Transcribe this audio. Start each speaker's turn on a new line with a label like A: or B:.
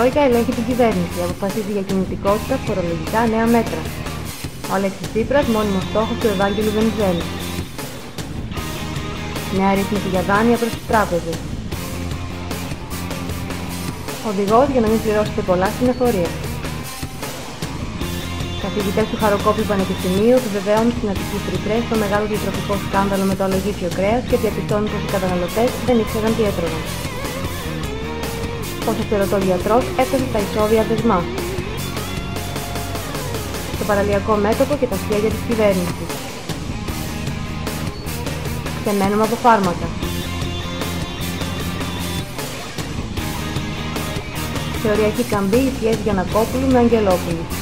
A: Τρόικα ελέγχει την κυβέρνηση, αποφασίζει για κινητικότητα, φορολογικά νέα μέτρα. Ο Αλέξης Τσίπρας, μόνιμος στόχος του Ευάγγελου Βενιζέλου. Νέα ρύθμιση για δάνεια προς τις τράπεζες. Οδηγός για να μην πληρώσετε πολλά στην εφορία. Καθηγητές του Χαροκόπιου Πανεπιστημίου επιβεβαίωνουν στην Αττική Τρίπρε το μεγάλο διατροφικό σκάνδαλο με το αλογίσιο κρέας και διαπιστώνουν πως οι καταναλωτές δεν ήξεραν τι έτρωγαν. Ο σωτεροτολιατρός έφτασε στα ισόβια δεσμά. Το παραλιακό μέτωπο και τα σχέδια της κυβέρνησης. Ξεμένουμε από φάρμακα. Θεωριακή καμπή η σχέση Γιαννακόπουλου με Αγγελόπουλου.